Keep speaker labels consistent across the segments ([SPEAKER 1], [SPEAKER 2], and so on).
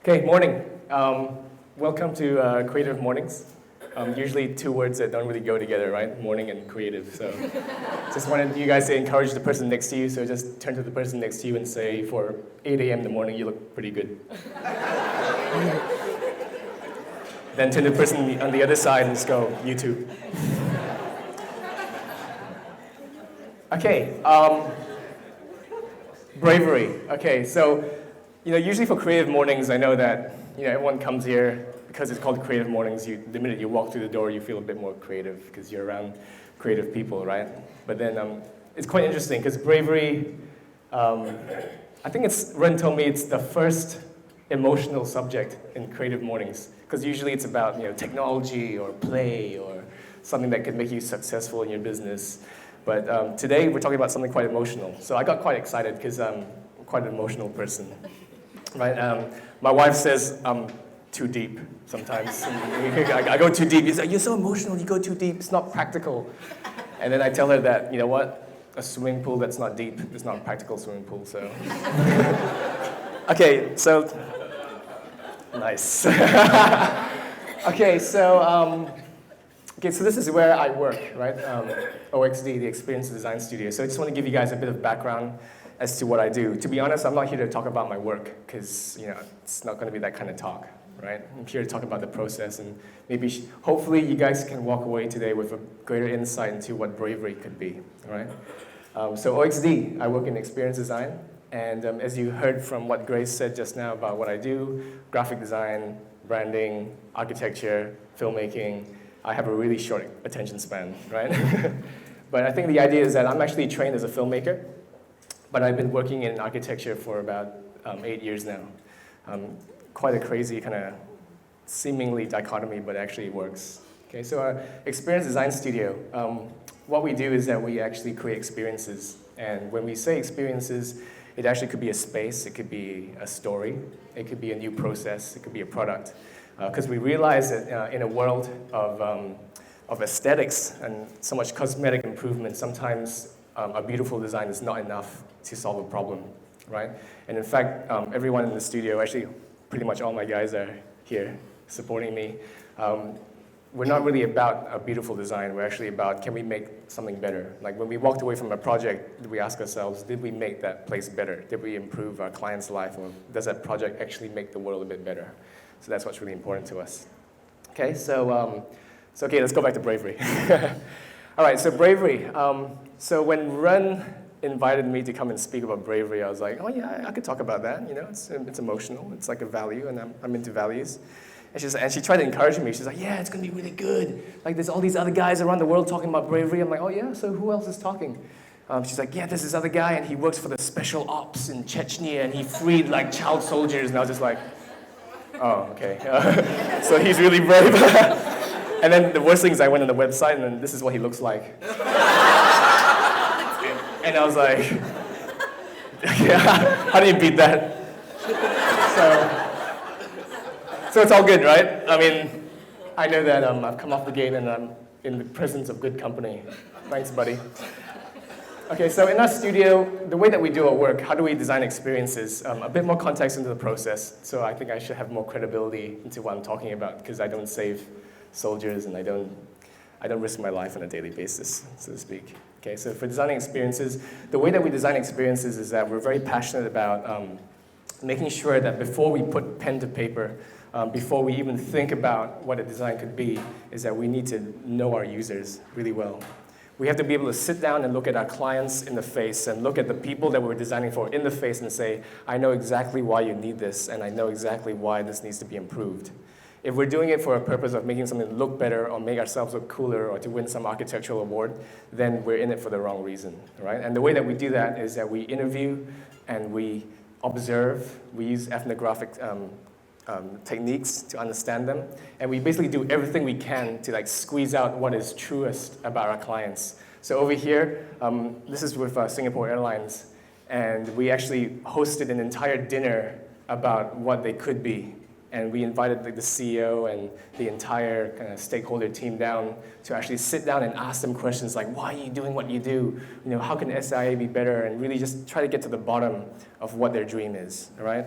[SPEAKER 1] Okay, morning. Welcome to Creative Mornings. Usually two words that don't really go together, right? Morning and creative. So just wanted you guys to encourage the person next to you. So just turn to the person next to you and say, for 8 a.m. in the morning, you look pretty good. Then turn to the person on the other side and just go, you too. Okay, bravery. Okay, so usually for Creative Mornings, I know that everyone comes here because it's called Creative Mornings. The minute you walk through the door, you feel a bit more creative because you're around creative people, right? But then it's quite interesting because bravery, I think Ren told me it's the first emotional subject in Creative Mornings because usually it's about technology or play or something that could make you successful in your business. But today we're talking about something quite emotional. So I got quite excited because I'm quite an emotional person. Right? My wife says I'm too deep sometimes. I go too deep. She's like, you're so emotional, you go too deep, it's not practical. And then I tell her that, you know what? A swimming pool that's not deep is not a practical swimming pool, so. Okay, so, nice. Okay, so this is where I work, right? OXD, the Experience Design Studio. So I just want to give you guys a bit of background as to what I do. To be honest, I'm not here to talk about my work because it's not going to be that kind of talk, right? I'm here to talk about the process and maybe, hopefully, you guys can walk away today with a greater insight into what bravery could be, right? So OXD, I work in experience design, and as you heard from what Grace said just now about what I do, graphic design, branding, architecture, filmmaking, I have a really short attention span, right? But I think the idea is that I'm actually trained as a filmmaker, but I've been working in architecture for about 8 years now. Quite a crazy kind of seemingly dichotomy, but actually it works. Okay, so our experience design studio, what we do is that we actually create experiences. And when we say experiences, it actually could be a space, it could be a story, it could be a new process, it could be a product. Because we realize that in a world of aesthetics and so much cosmetic improvement, sometimes a beautiful design is not enough to solve a problem, right? And in fact, everyone in the studio, actually pretty much all my guys are here supporting me. We're not really about a beautiful design, we're actually about, can we make something better? Like when we walked away from a project, did we ask ourselves, did we make that place better? Did we improve our client's life? Or does that project actually make the world a bit better? So that's what's really important to us. Okay, so okay, let's go back to bravery. All right, so bravery. So when Ren invited me to come and speak about bravery, I was like, oh yeah, I could talk about that. It's emotional. It's like a value, and I'm into values. And she tried to encourage me. She's like, yeah, it's gonna be really good. Like there's all these other guys around the world talking about bravery. I'm like, oh yeah, so who else is talking? She's like, yeah, there's this other guy, and he works for the special ops in Chechnya, and he freed like child soldiers. And I was just like, oh, okay. So he's really brave. And then the worst thing is I went on the website, and then this is what he looks like. And I was like, yeah, how do you beat that? So it's all good, right? I mean, I know that I've come off the gate and I'm in the presence of good company. Thanks, buddy. Okay, so in our studio, the way that we do our work, how do we design experiences? A bit more context into the process. So I think I should have more credibility into what I'm talking about because I don't save soldiers and I don't risk my life on a daily basis, so to speak. Okay, so for designing experiences, the way that we design experiences is that we're very passionate about making sure that before we put pen to paper, before we even think about what a design could be, is that we need to know our users really well. We have to be able to sit down and look at our clients in the face and look at the people that we're designing for in the face and say, I know exactly why you need this, and I know exactly why this needs to be improved. If we're doing it for a purpose of making something look better or make ourselves look cooler or to win some architectural award, then we're in it for the wrong reason, right? And the way that we do that is that we interview and we observe. We use ethnographic techniques to understand them, and we basically do everything we can to like squeeze out what is truest about our clients. So over here, this is with Singapore Airlines, and we actually hosted an entire dinner about what they could be. And we invited the CEO and the entire kind of stakeholder team down to actually sit down and ask them questions like, why are you doing what you do? You know, how can SIA be better? And really just try to get to the bottom of what their dream is, all right?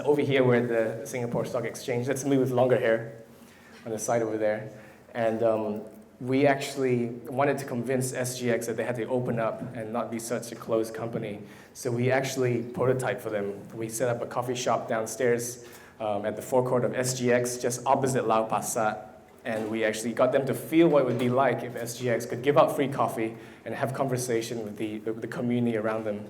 [SPEAKER 1] Over here, we're at the Singapore Stock Exchange. That's me with longer hair on the side over there. And we actually wanted to convince SGX that they had to open up and not be such a closed company. So we actually prototyped for them. We set up a coffee shop downstairs at the forecourt of SGX, just opposite Lau Pa Sat. And we actually got them to feel what it would be like if SGX could give out free coffee and have conversation with the community around them.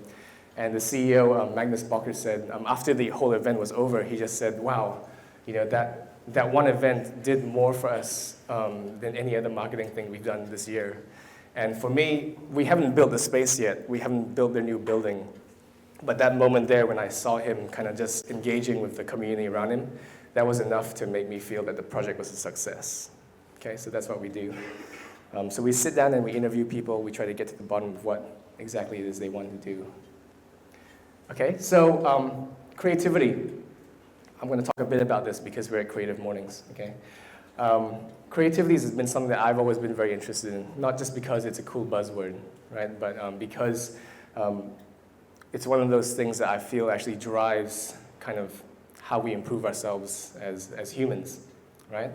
[SPEAKER 1] And the CEO, Magnus Bocker, said, after the whole event was over, he just said, wow, you know, that one event did more for us than any other marketing thing we've done this year. And for me, we haven't built the space yet. We haven't built their new building. But that moment there when I saw him kind of just engaging with the community around him, that was enough to make me feel that the project was a success. Okay, so that's what we do. So we sit down and we interview people. We try to get to the bottom of what exactly it is they want to do. Okay, so creativity. I'm going to talk a bit about this because we're at Creative Mornings, okay? Creativity has been something that I've always been very interested in, not just because it's a cool buzzword, right? But because it's one of those things that I feel actually drives kind of how we improve ourselves as humans, right?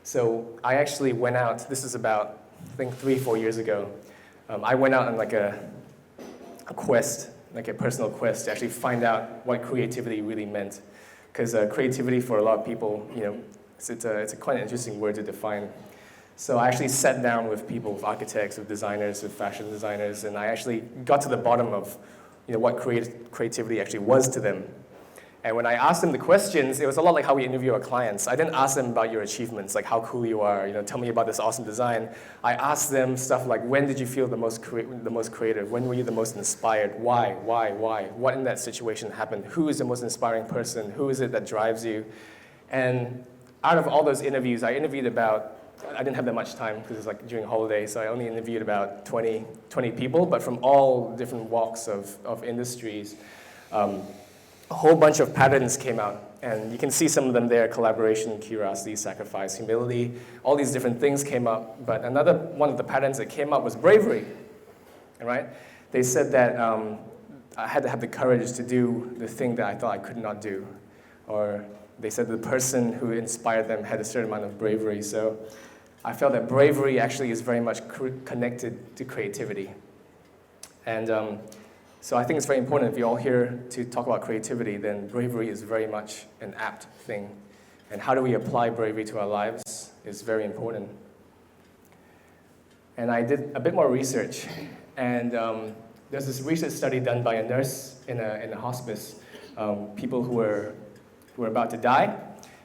[SPEAKER 1] So I actually went out, this is about, I think 3-4 years ago. I went out on like a quest, like a personal quest to actually find out what creativity really meant. Because creativity for a lot of people, you know, it's a quite an interesting word to define. So I actually sat down with people, with architects, with designers, with fashion designers, and I actually got to the bottom of, you know, what creativity actually was to them. And when I asked them the questions, it was a lot like how we interview our clients. I didn't ask them about your achievements, like how cool you are, you know, tell me about this awesome design. I asked them stuff like, when did you feel the most creative? When were you the most inspired? Why? What in that situation happened? Who is the most inspiring person? Who is it that drives you? And out of all those interviews, I interviewed about, I didn't have that much time because it was like during a holiday, so I only interviewed about 20 people, but from all different walks of industries. A whole bunch of patterns came out, and you can see some of them there: collaboration, curiosity, sacrifice, humility. All these different things came up, but another one of the patterns that came up was bravery, right? They said that I had to have the courage to do the thing that I thought I could not do, or they said the person who inspired them had a certain amount of bravery. So I felt that bravery actually is very much connected to creativity. And so I think it's very important, if you're all here to talk about creativity, then bravery is very much an apt thing. And how do we apply bravery to our lives is very important. And I did a bit more research, and there's this research study done by a nurse in a hospice, people who were about to die,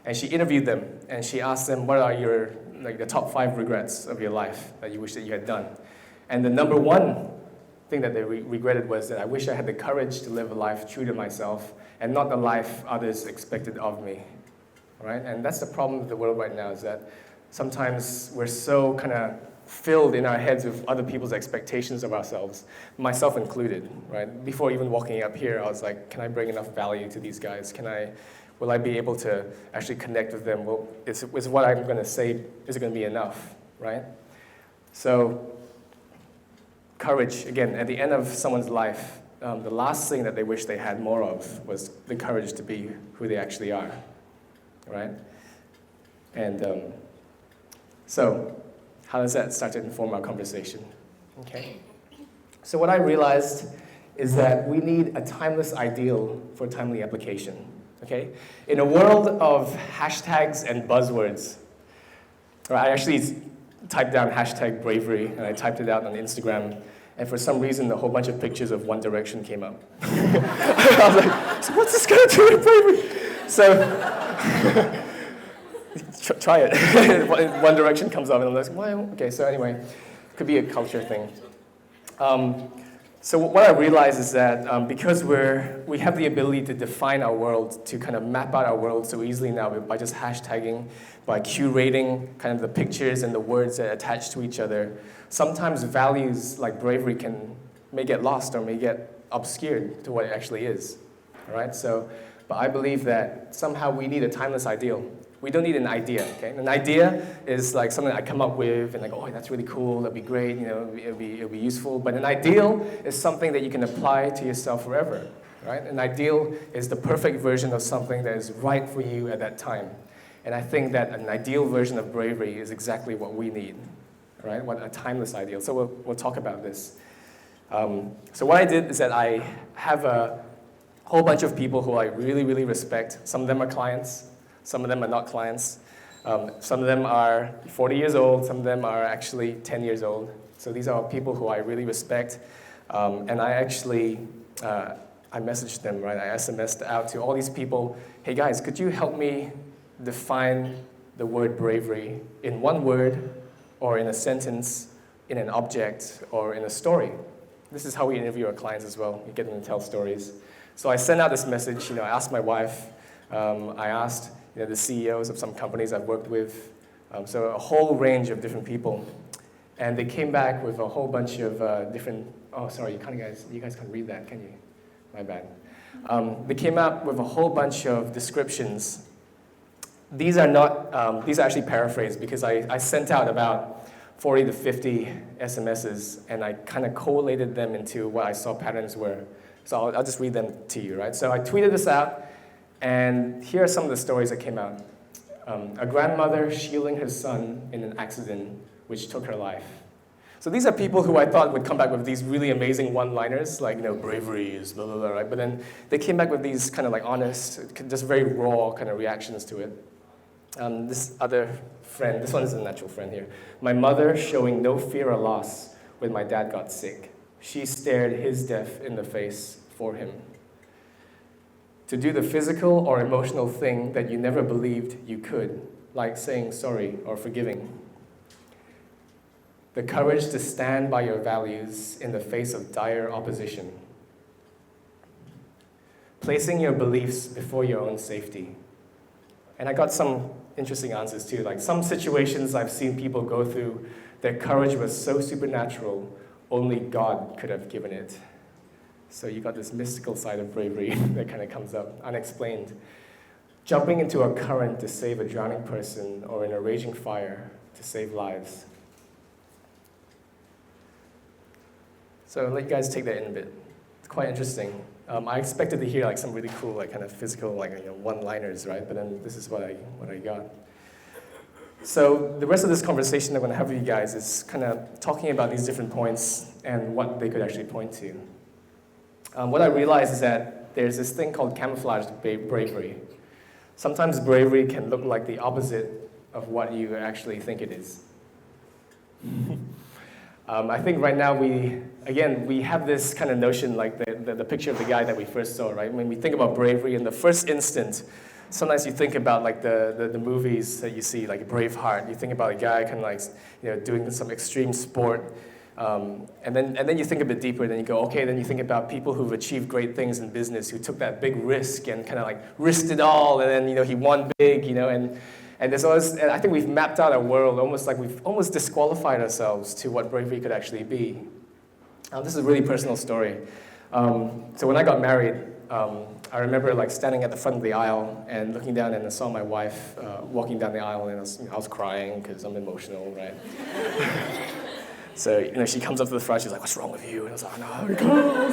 [SPEAKER 1] and she interviewed them, and she asked them, what are your, like, the top 5 regrets of your life that you wish that you had done? And the number one thing that they regretted was that I wish I had the courage to live a life true to myself and not the life others expected of me, right? And that's the problem with the world right now, is that sometimes we're so kind of filled in our heads with other people's expectations of ourselves, myself included, right? Before even walking up here, I was like, can I bring enough value to these guys? Will I be able to actually connect with them? Is what I'm going to say, is it going to be enough, right? So courage, again, at the end of someone's life, the last thing that they wish they had more of was the courage to be who they actually are, right? And so how does that start to inform our conversation? Okay. So what I realized is that we need a timeless ideal for timely application. Okay? In a world of hashtags and buzzwords, I actually typed down hashtag bravery, and I typed it out on Instagram, and for some reason, a whole bunch of pictures of One Direction came up. I was like, so what's this going to do with bravery? So Try it. One Direction comes up, and I'm like, well, okay, so anyway, could be a culture thing. So what I realize is that because we have the ability to define our world, to kind of map out our world so easily now by just hashtagging, by curating kind of the pictures and the words that attach to each other, sometimes values like bravery may get lost or may get obscured to what it actually is. All right? So, but I believe that somehow we need a timeless ideal. We don't need an idea, okay? An idea is like something I come up with and like, oh, that's really cool, that'd be great, you know, it'll be useful. But an ideal is something that you can apply to yourself forever, right? An ideal is the perfect version of something that is right for you at that time. And I think that an ideal version of bravery is exactly what we need, right? What a timeless ideal. So we'll talk about this. So what I did is that I have a whole bunch of people who I really, really respect. Some of them are clients. Some of them are not clients. Some of them are 40 years old. Some of them are actually 10 years old. So these are people who I really respect. And I actually, I messaged them, right? I SMS'd out to all these people, hey guys, could you help me define the word bravery in one word or in a sentence, in an object, or in a story? This is how we interview our clients as well. We get them to tell stories. So I sent out this message, I asked my wife, I asked the CEOs of some companies I've worked with, so a whole range of different people. And they came back with a whole bunch of different, oh, sorry, you guys can't read that, can you? My bad. They came out with a whole bunch of descriptions. These are actually paraphrased because I sent out about 40 to 50 SMSs and I kind of collated them into what I saw patterns were. So I'll just read them to you, right? So I tweeted this out. And here are some of the stories that came out. A grandmother shielding her son in an accident which took her life. So these are people who I thought would come back with these really amazing one-liners, like, bravery is blah, blah, blah, right? But then they came back with these kind of like honest, just very raw kind of reactions to it. This other friend, this one is a natural friend here. My mother showing no fear or loss when my dad got sick. She stared his death in the face for him. To do the physical or emotional thing that you never believed you could, like saying sorry or forgiving. The courage to stand by your values in the face of dire opposition. Placing your beliefs before your own safety. And I got some interesting answers too, like some situations I've seen people go through, their courage was so supernatural, only God could have given it. So you got this mystical side of bravery that kind of comes up, unexplained. Jumping into a current to save a drowning person or in a raging fire to save lives. So I'll let you guys take that in a bit. It's quite interesting. I expected to hear like some really cool, like kind of physical, like one-liners, right? But then this is what I got. So the rest of this conversation I'm going to have with you guys is kind of talking about these different points and what they could actually point to. What I realized is that there's this thing called camouflaged bravery. Sometimes bravery can look like the opposite of what you actually think it is. I think right now we have this kind of notion, like the picture of the guy that we first saw, right? When we think about bravery in the first instant, sometimes you think about like the movies that you see, like Braveheart. You think about a guy kind of like doing some extreme sport. And then you think a bit deeper, then you go, okay, then you think about people who've achieved great things in business, who took that big risk and kind of like risked it all, and then he won big, and there's always, and I think we've mapped out our world almost like we've almost disqualified ourselves to what bravery could actually be. This is a really personal story. So when I got married, I remember like standing at the front of the aisle and looking down, and I saw my wife walking down the aisle, and I was crying because I'm emotional, right? So, she comes up to the front, she's like, what's wrong with you? And I was like, oh, no, God.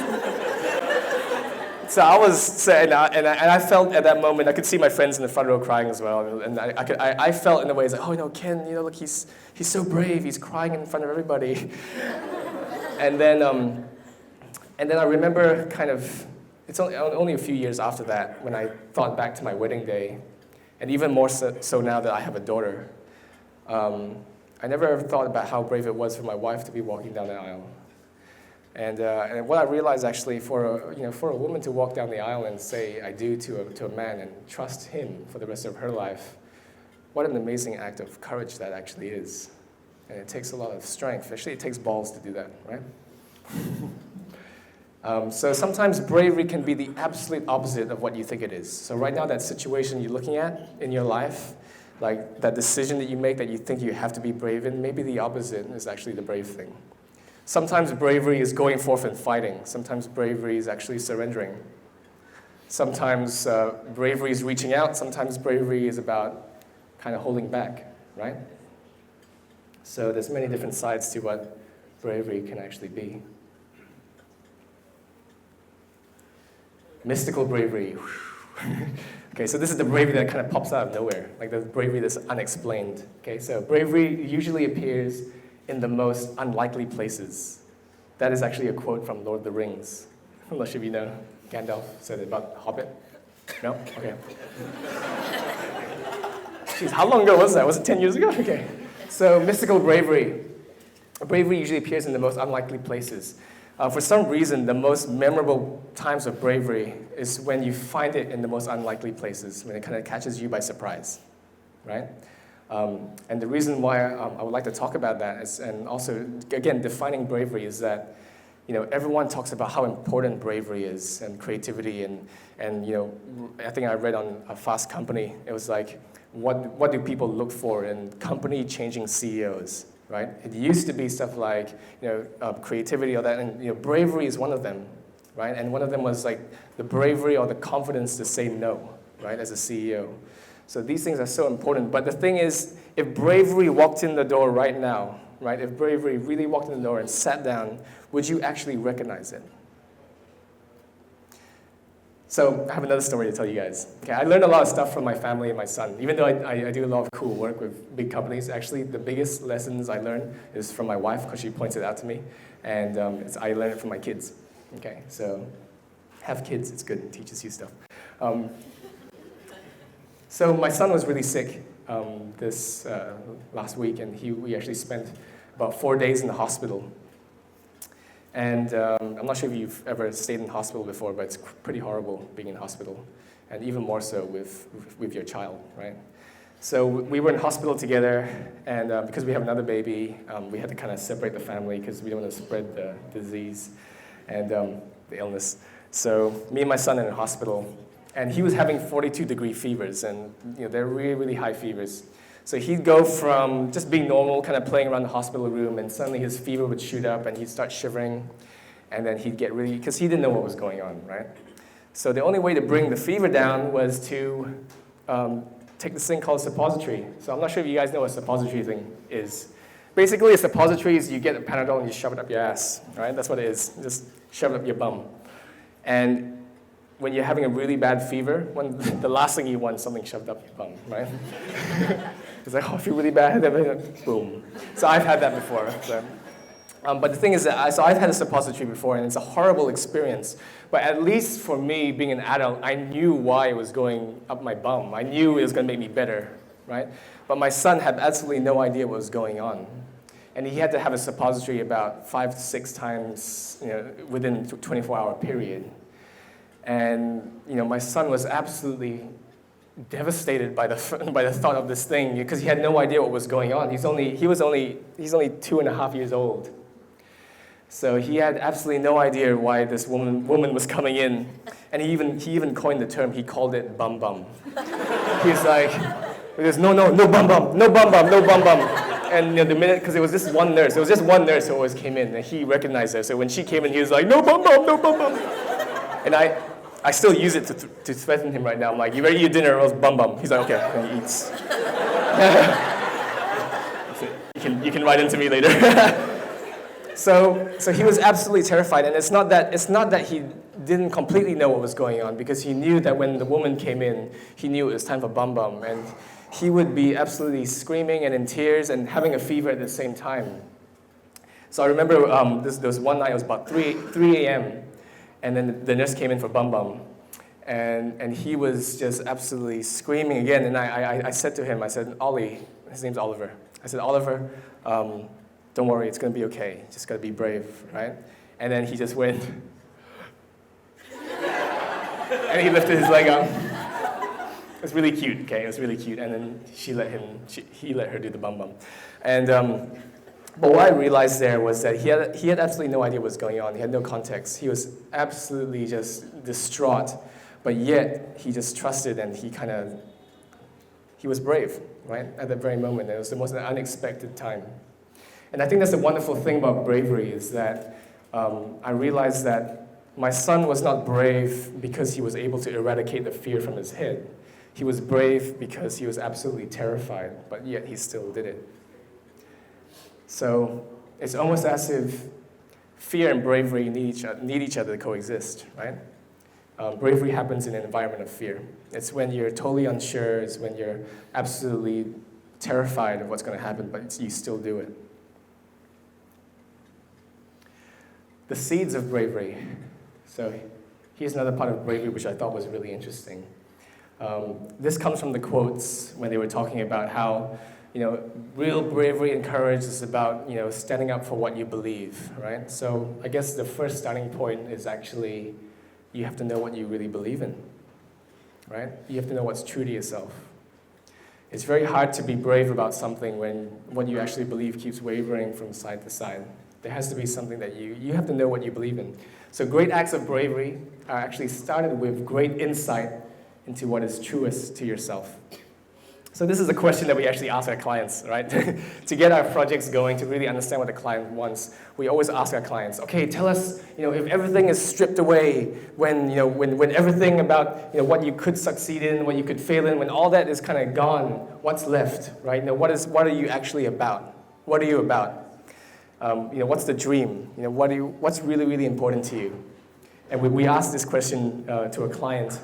[SPEAKER 1] So I was, and I felt at that moment, I could see my friends in the front row crying as well. And I felt in a way, like, oh, Ken, look, he's so brave, he's crying in front of everybody. And then I remember kind of, it's only a few years after that when I thought back to my wedding day, and even more so now that I have a daughter. I never ever thought about how brave it was for my wife to be walking down the aisle. And what I realized actually, for a woman to walk down the aisle and say I do to a man and trust him for the rest of her life, what an amazing act of courage that actually is. And it takes a lot of strength. Actually, it takes balls to do that, right? So sometimes bravery can be the absolute opposite of what you think it is. So right now, that situation you're looking at in your life, like that decision that you make that you think you have to be brave in, maybe the opposite is actually the brave thing. Sometimes bravery is going forth and fighting. Sometimes bravery is actually surrendering. Sometimes bravery is reaching out. Sometimes bravery is about kind of holding back, right? So there's many different sides to what bravery can actually be. Mystical bravery. Okay, so this is the bravery that kind of pops out of nowhere, like the bravery that's unexplained. Okay, so bravery usually appears in the most unlikely places. That is actually a quote from Lord of the Rings. I'm not sure if you know. Gandalf said it about the Hobbit. No? Okay. Jeez, how long ago was that? Was it 10 years ago? Okay. So mystical bravery. Bravery usually appears in the most unlikely places. For some reason, the most memorable times of bravery is when you find it in the most unlikely places, when it kind of catches you by surprise, right? And the reason why I would like to talk about that is, and also, again, defining bravery is that, everyone talks about how important bravery is and creativity and I think I read on a Fast Company, it was like, what do people look for in company-changing CEOs? Right? It used to be stuff like, creativity or that, and bravery is one of them, right? And one of them was like the bravery or the confidence to say no, right? As a CEO. So these things are so important. But the thing is, if bravery walked in the door right now, right? If bravery really walked in the door and sat down, would you actually recognize it? So I have another story to tell you guys. Okay, I learned a lot of stuff from my family and my son. Even though I do a lot of cool work with big companies, actually the biggest lessons I learned is from my wife because she points it out to me. And I learned it from my kids. Okay, so have kids, it's good, it teaches you stuff. So my son was really sick this last week, and we actually spent about 4 days in the hospital. And I'm not sure if you've ever stayed in hospital before, but it's pretty horrible being in hospital, and even more so with your child, right? So we were in hospital together, and because we have another baby, we had to kind of separate the family because we don't want to spread the disease and the illness. So me and my son are in hospital, and he was having 42-degree fevers, and they're really, really high fevers. So he'd go from just being normal, kind of playing around the hospital room, and suddenly his fever would shoot up, and he'd start shivering, and then he'd get really, because he didn't know what was going on, right? So the only way to bring the fever down was to take this thing called suppository. So I'm not sure if you guys know what a suppository thing is. Basically, a suppository is you get a Panadol and you shove it up your ass, right? That's what it is. Just shove it up your bum. And when you're having a really bad fever, the last thing you want is something shoved up your bum, right? It's like, oh, I feel really bad, boom. So I've had that before. So. But the thing is that I've had a suppository before, and it's a horrible experience. But at least for me, being an adult, I knew why it was going up my bum. I knew it was going to make me better, right? But my son had absolutely no idea what was going on. And he had to have a suppository about 5 to 6 times within a 24-hour period. And my son was absolutely devastated by the thought of this thing because he had no idea what was going on. He's only 2.5 years old. So he had absolutely no idea why this woman was coming in, and he even coined the term. He called it bum bum. He's like, "There's no bum bum, no bum bum, no bum bum." And the minute, because it was just one nurse who always came in, and he recognized her. So when she came in, he was like, "No bum bum, no bum bum." And I still use it to threaten him right now. I'm like, "You ready to eat dinner or else bum bum?" He's like, "Okay," and he eats. You can write into me later. So he was absolutely terrified, and it's not that he didn't completely know what was going on, because he knew that when the woman came in, he knew it was time for bum bum, and he would be absolutely screaming and in tears and having a fever at the same time. So I remember there was one night, it was about 3 a.m., and then the nurse came in for bum bum, and he was just absolutely screaming again, and I said to him, I said, "Ollie," his name's Oliver, I said, "Oliver, don't worry, it's going to be okay. Just got to be brave," right? And then he just went, and he lifted his leg up, It was really cute, okay? It was really cute. And then he let her do the bum bum. And, but what I realized there was that he had absolutely no idea what was going on. He had no context. He was absolutely just distraught. But yet, he just trusted and he was brave, right? At that very moment. It was the most unexpected time. And I think that's the wonderful thing about bravery is that I realized that my son was not brave because he was able to eradicate the fear from his head. He was brave because he was absolutely terrified, but yet he still did it. So it's almost as if fear and bravery need each other to coexist, right? Bravery happens in an environment of fear. It's when you're totally unsure, it's when you're absolutely terrified of what's going to happen, but you still do it. The seeds of bravery. So here's another part of bravery which I thought was really interesting. This comes from the quotes when they were talking about how, real bravery and courage is about, standing up for what you believe, right? So I guess the first starting point is actually you have to know what you really believe in, right? You have to know what's true to yourself. It's very hard to be brave about something when what you actually believe keeps wavering from side to side. There has to be something that you have to know what you believe in. So great acts of bravery are actually started with great insight into what is truest to yourself. So this is a question that we actually ask our clients, right? To get our projects going, to really understand what the client wants, we always ask our clients, okay, tell us, if everything is stripped away, when everything about, what you could succeed in, what you could fail in, when all that is kind of gone, what's left, right? What are you actually about? What are you about? What's the dream? What's really, really important to you? And we asked this question to a client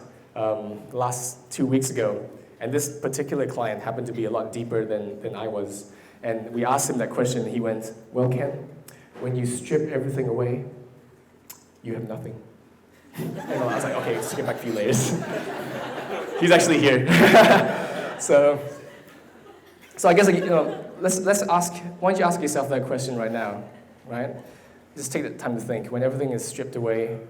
[SPEAKER 1] last 2 weeks ago. And this particular client happened to be a lot deeper than I was. And we asked him that question, and he went, well, Ken, when you strip everything away, you have nothing. And I was like, okay, let's get back a few layers. He's actually here. So I guess, let's ask, why don't you ask yourself that question right now, right? Just take the time to think. When everything is stripped away,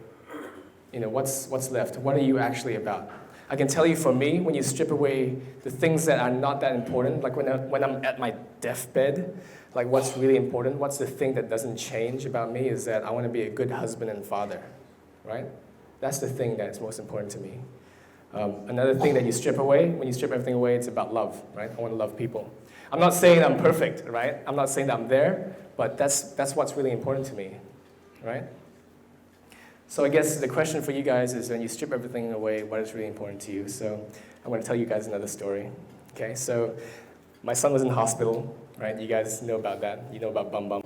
[SPEAKER 1] what's left? What are you actually about? I can tell you for me, when you strip away the things that are not that important, like when I'm at my deathbed, like what's really important, what's the thing that doesn't change about me is that I want to be a good husband and father, right? That's the thing that's most important to me. Another thing that you strip away, when you strip everything away, it's about love, right? I want to love people. I'm not saying I'm perfect, right? I'm not saying that I'm there, but that's what's really important to me, right? So I guess the question for you guys is when you strip everything away, what is really important to you? So I'm going to tell you guys another story. Okay, so my son was in the hospital, right? You guys know about that. You know about Bum Bum.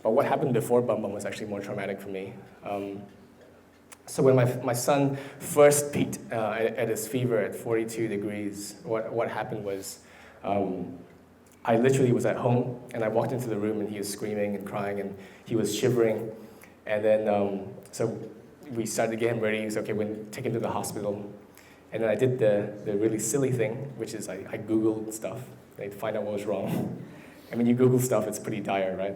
[SPEAKER 1] But what happened before Bum Bum was actually more traumatic for me. So when my son first peaked at his fever at 42 degrees, what happened was I literally was at home, and I walked into the room, and he was screaming and crying, and he was shivering. And then, so we started to get him ready. So, okay, we're going to take him to the hospital. And then I did the really silly thing, which is I Googled stuff to find out what was wrong. And when you Google stuff, it's pretty dire, right?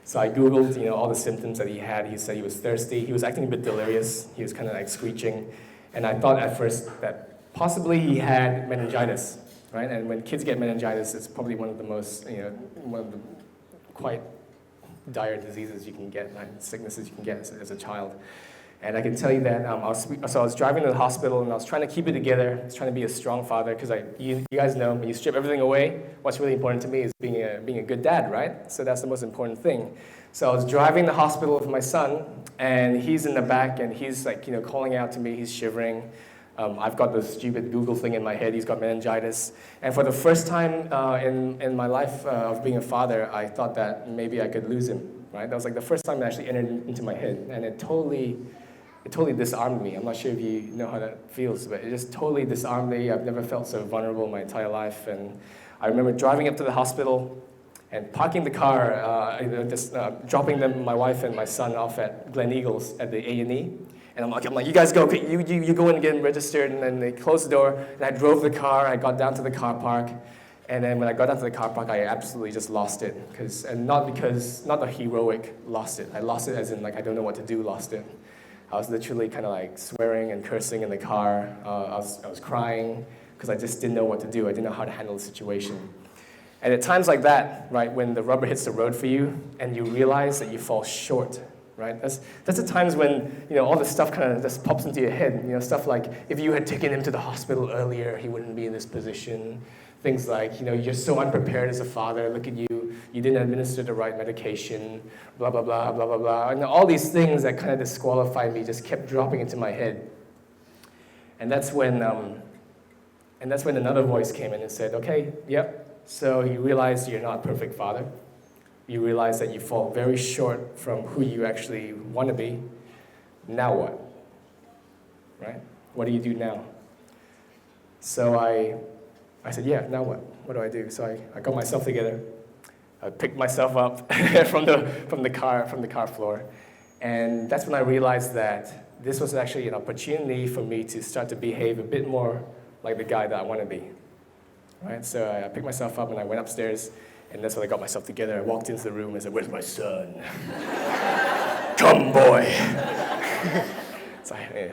[SPEAKER 1] So I Googled, all the symptoms that he had. He said he was thirsty. He was acting a bit delirious. He was kind of like screeching. And I thought at first that possibly he had meningitis, right? And when kids get meningitis, it's probably one of the most, one of the quite dire diseases you can get, sicknesses you can get as a child. And I can tell you that I was driving to the hospital, and I was trying to keep it together. I was trying to be a strong father, because you guys know, when you strip everything away, what's really important to me is being a good dad, right? So that's the most important thing. So I was driving to the hospital with my son, and he's in the back, and he's like, calling out to me. He's shivering. I've got this stupid Google thing in my head. He's got meningitis. And for the first time in my life of being a father, I thought that maybe I could lose him, right? That was like the first time it actually entered into my head. And it totally disarmed me. I'm not sure if you know how that feels, but it just totally disarmed me. I've never felt so vulnerable in my entire life. And I remember driving up to the hospital and parking the car, dropping my wife and my son off at Glen Eagles at the A&E. And I'm like, you guys go, okay, you go in and get registered. And then they closed the door, and I drove the car. I got down to the car park. And then when I got down to the car park, I absolutely just lost it. Not a heroic lost it. I lost it as in, I don't know what to do, lost it. I was literally kind of like swearing and cursing in the car. I was crying because I just didn't know what to do. I didn't know how to handle the situation. And at times like that, right, when the rubber hits the road for you and you realize that you fall short, right? That's the times when, all this stuff kind of just pops into your head. Stuff like, if you had taken him to the hospital earlier, he wouldn't be in this position. Things like, you're so unprepared as a father. Look at you. You didn't administer the right medication. Blah, blah, blah, blah, blah, blah. And all these things that kind of disqualified me just kept dropping into my head. And that's when another voice came in and said, okay, yep. So you realize you're not a perfect father. You realize that you fall very short from who you actually want to be. Now what? Right? What do you do now? So I said, yeah, now what? What do I do? So I got myself together. I picked myself up from the car floor. And that's when I realized that this was actually an opportunity for me to start to behave a bit more like the guy that I want to be. Right? So I picked myself up and I went upstairs, and that's when I got myself together. I walked into the room and said, where's my son? Come, boy. So I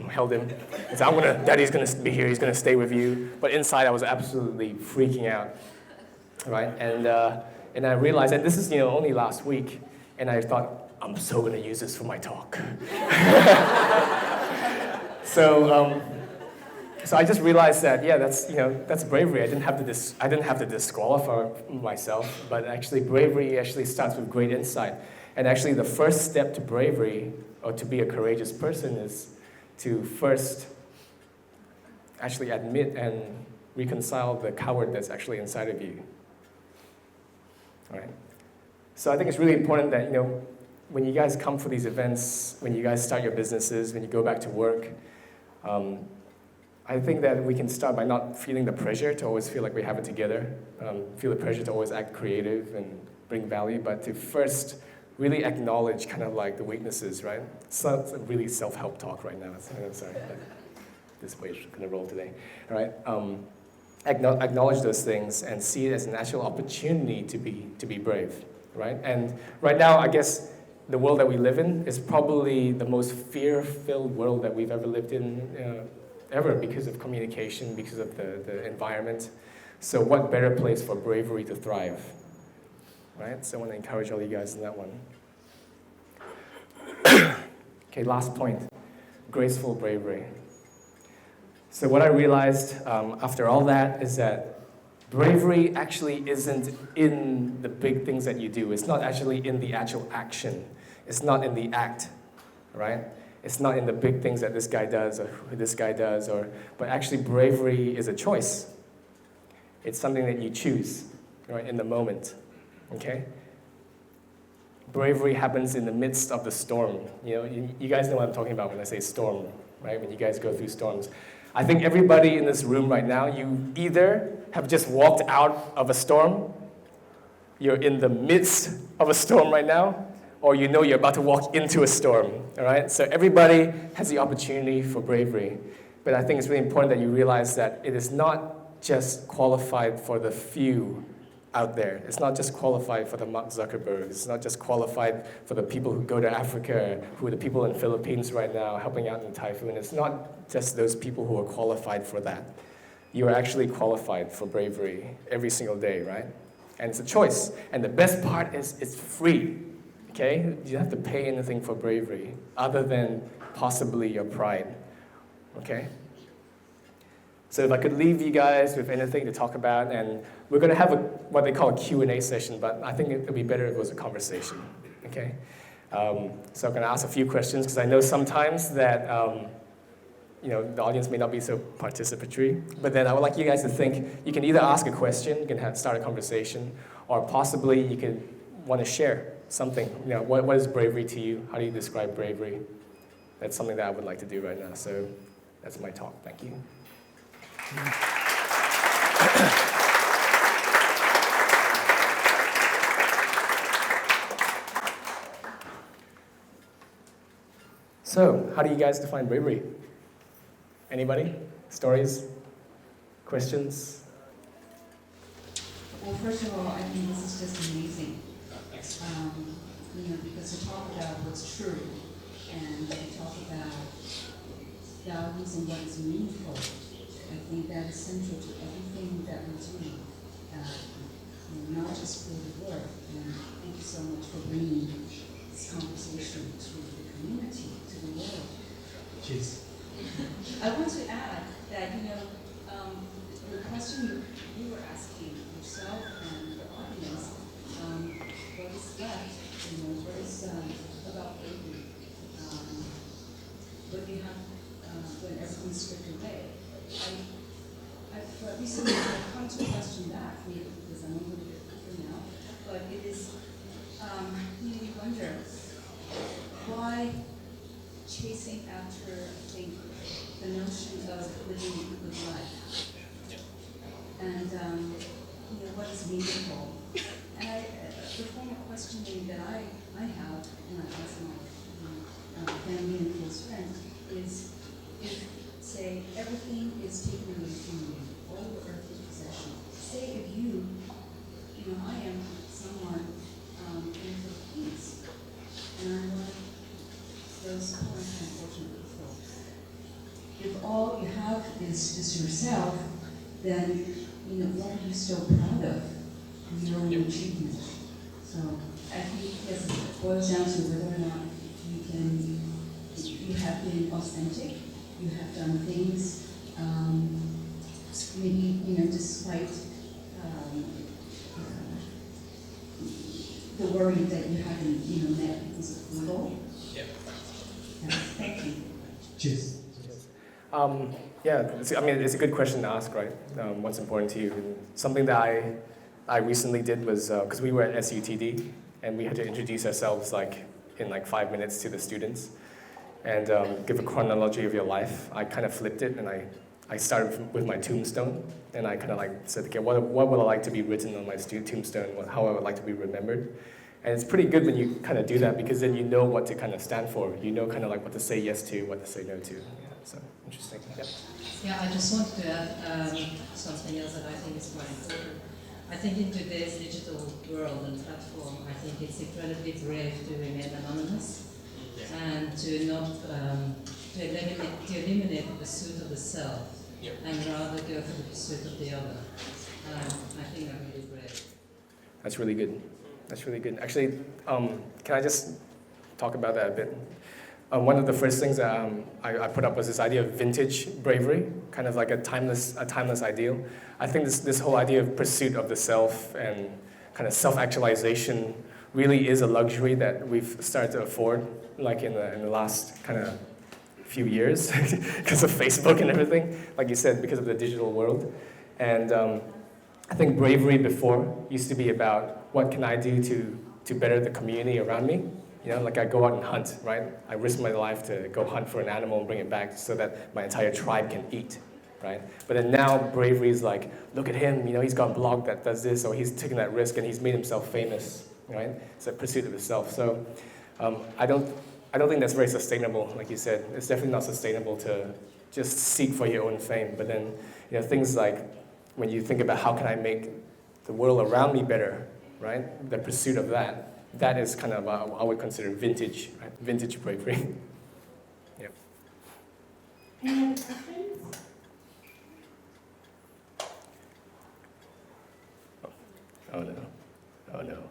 [SPEAKER 1] held him. I said, Daddy's going to be here. He's going to stay with you. But inside, I was absolutely freaking out. Right? And I realized that this is only last week, and I thought, I'm so going to use this for my talk. So I just realized that, yeah, that's bravery. I didn't have to disqualify myself, but actually bravery actually starts with great insight. And actually the first step to bravery, or to be a courageous person, is to first actually admit and reconcile the coward that's actually inside of you. All right? So I think it's really important that, when you guys come for these events, when you guys start your businesses, when you go back to work, I think that we can start by not feeling the pressure to always feel like we have it together, feel the pressure to always act creative and bring value, but to first really acknowledge kind of like the weaknesses, right? It's not really self-help talk right now. I'm sorry. This way is going to roll today. All right? Acknowledge those things and see it as an actual opportunity to be brave, right? And right now, I guess the world that we live in is probably the most fear-filled world that we've ever lived in, ever, because of communication, because of the environment. So what better place for bravery to thrive, right? So I want to encourage all you guys in that one. Okay, last point, graceful bravery. So what I realized after all that is that bravery actually isn't in the big things that you do. It's not actually in the actual action. It's not in the act, right? It's not in the big things that this guy does or who this guy does, but actually bravery is a choice. It's something that you choose, right, in the moment, okay? Bravery happens in the midst of the storm. You guys know what I'm talking about when I say storm, right? When you guys go through storms. I think everybody in this room right now, you either have just walked out of a storm, you're in the midst of a storm right now, or you're about to walk into a storm, all right? So everybody has the opportunity for bravery. But I think it's really important that you realize that it is not just qualified for the few out there. It's not just qualified for the Mark Zuckerbergs. It's not just qualified for the people who go to Africa, who are the people in the Philippines right now helping out in the typhoon. It's not just those people who are qualified for that. You are actually qualified for bravery every single day, right? And it's a choice. And the best part is it's free. Okay? You don't have to pay anything for bravery other than possibly your pride. Okay? So if I could leave you guys with anything to talk about, and we're going to have what they call a Q&A session, but I think it would be better if it was a conversation. Okay? So I'm going to ask a few questions because I know sometimes that the audience may not be so participatory, but then I would like you guys to think you can either ask a question, you can start a conversation, or possibly you could want to share something. What is bravery to you? How do you describe bravery? That's something that I would like to do right now. So that's my talk. Thank you. So, how do you guys define bravery? Anybody? Stories? Questions?
[SPEAKER 2] Well, first of all, I think this is just amazing. Because to talk about what's true and we talk about values and what is meaningful. I think that is central to everything that we do, not just for the work. And thank you so much for bringing this conversation to the community, to the world.
[SPEAKER 3] Cheers.
[SPEAKER 2] I want to add that, the question you were asking yourself and the audience, what is left, what is about bravery, what do you have when everything's stripped away? I've recently come to question that, maybe because I'm a little bit older now, but it is, you wonder why chasing after, I think, the notion of living a good life, and what is meaningful. And the form of questioning that I have, and I ask my family and close friends, is if, say, everything is taken away from you, all the earthly possessions. Say if you, I am someone in the Philippines, and I'm one of those poor, unfortunate folks. If all you have is just yourself, then what are you still proud of your own achievement? So I think yes, it boils down to whether or not you have been authentic, you have done things, maybe despite the worry that you haven't met people's approval.
[SPEAKER 3] Yeah.
[SPEAKER 2] Yes, thank you.
[SPEAKER 3] Cheers.
[SPEAKER 1] Yeah, it's a good question to ask, right? What's important to you? And something that I recently did was, because we were at SUTD, and we had to introduce ourselves in 5 minutes to the students, and give a chronology of your life. I kind of flipped it, and I started with my tombstone, and I kind of said, okay, what would I like to be written on my tombstone? How I would like to be remembered? And it's pretty good when you kind of do that, because then you know what to kind of stand for. You know kind of what to say yes to, what to say no to. Yeah, so interesting. Yeah.
[SPEAKER 4] Yeah, I just wanted to add something else that I think is quite important. I think in today's digital world and platform, I think it's incredibly brave to remain anonymous and to not to eliminate the pursuit of the self and rather go for the pursuit of the other. I think I'm really brave.
[SPEAKER 1] That's really good. That's really good. Actually, can I just talk about that a bit? One of the first things that I put up was this idea of vintage bravery, kind of like a timeless ideal. I think this whole idea of pursuit of the self and kind of self-actualization really is a luxury that we've started to afford, in the last kind of few years, because of Facebook and everything, like you said, because of the digital world. And I think bravery before used to be about what can I do to better the community around me. I go out and hunt, right? I risk my life to go hunt for an animal and bring it back so that my entire tribe can eat, right? But then now bravery is look at him, he's got a blog that does this, or he's taken that risk and he's made himself famous, right? It's a pursuit of himself. So I don't think that's very sustainable, like you said. It's definitely not sustainable to just seek for your own fame. But then, things like when you think about how can I make the world around me better, right? The pursuit of that is kind of, I would consider vintage, right? Vintage bravery. Yeah.
[SPEAKER 5] Any other questions?
[SPEAKER 1] Oh no. Oh no.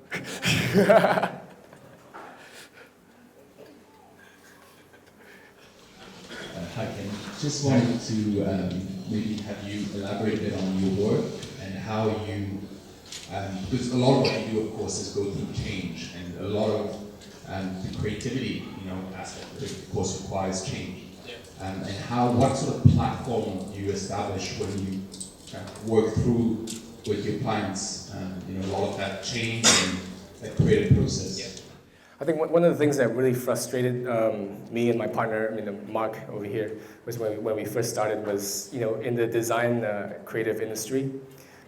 [SPEAKER 6] Hi, Ken. Just wanted to maybe have you elaborate a bit on your work and how you, because a lot of what you do, of course, is go through change, and a lot of the creativity, aspect of it, of course, requires change. And what sort of platform do you establish when you work through with your clients, a lot of that change and that creative process?
[SPEAKER 1] Yeah. I think one of the things that really frustrated me and my partner, Mark over here, was when we first started was, in the design creative industry,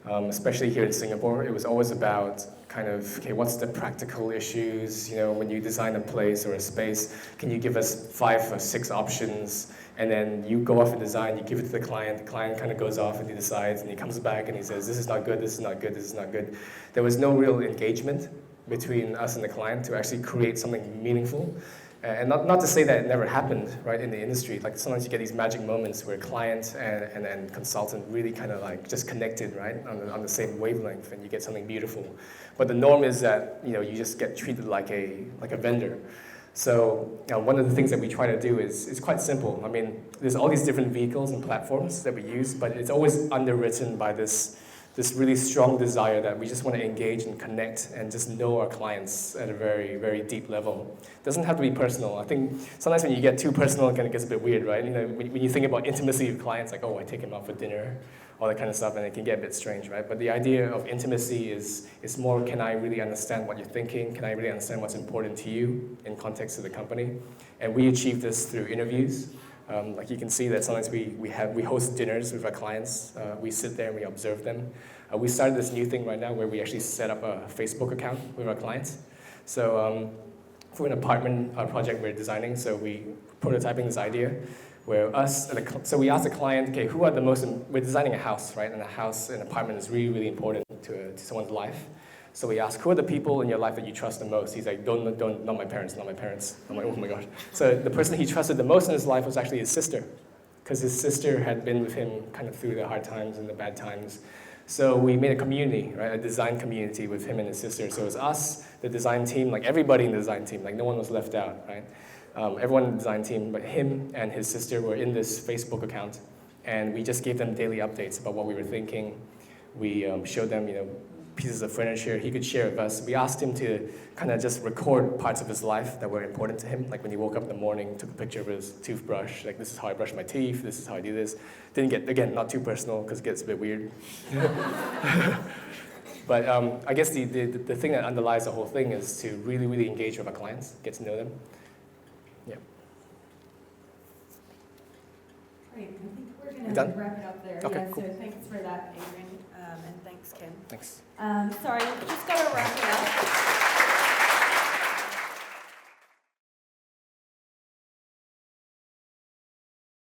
[SPEAKER 1] especially here in Singapore, it was always about kind of, okay, what's the practical issues, when you design a place or a space, can you give us 5 or 6 options, and then you go off and design, you give it to the client kind of goes off and he decides, and he comes back and he says, this is not good, this is not good, this is not good. There was no real engagement between us and the client to actually create something meaningful. And not to say that it never happened, right, in the industry. Like sometimes you get these magic moments where client and consultant really kind of like just connected, right, on the same wavelength, and you get something beautiful. But the norm is that, you know, you just get treated like a vendor. So one of the things that we try to do is quite simple. I mean, there's all these different vehicles and platforms that we use, but it's always underwritten by this really strong desire that we just want to engage and connect and just know our clients at a very, very deep level. It doesn't have to be personal. I think sometimes when you get too personal, it kind of gets a bit weird, right? You know, when you think about intimacy with clients, like, oh, I take him out for dinner, all that kind of stuff, and it can get a bit strange, right? But the idea of intimacy is more, can I really understand what you're thinking? Can I really understand what's important to you in context of the company? And we achieve this through interviews. Like you can see that sometimes we host dinners with our clients. We sit there and we observe them. We started this new thing right now where we actually set up a Facebook account with our clients. So for an apartment project we're designing, so we prototyping this idea where so we asked the client, okay, who are the most, we're designing a house, right? And an apartment is really, really important to someone's life. So we asked, who are the people in your life that you trust the most? He's like, not my parents, not my parents. I'm like, oh my gosh. So the person he trusted the most in his life was actually his sister, because his sister had been with him kind of through the hard times and the bad times. So we made a community, right, a design community with him and his sister. So it was us, the design team, like everybody in the design team, like no one was left out, right? Everyone in the design team, but him and his sister were in this Facebook account, and we just gave them daily updates about what we were thinking. We showed them, you know, pieces of furniture he could share with us. We asked him to kind of just record parts of his life that were important to him, like when he woke up in the morning, took a picture of his toothbrush, like this is how I brush my teeth, this is how I do this. Didn't get, again, not too personal because it gets a bit weird. But I guess the thing that underlies the whole thing is to really, really engage with our clients, get to know them. Yeah.
[SPEAKER 5] Great, I think we're going
[SPEAKER 1] Done?
[SPEAKER 5] to wrap it up there.
[SPEAKER 1] Okay,
[SPEAKER 5] Yeah,
[SPEAKER 1] cool.
[SPEAKER 5] so thanks for that, Adrian, and thanks, Kim.
[SPEAKER 1] Thanks.
[SPEAKER 5] Sorry, just got to wrap it up.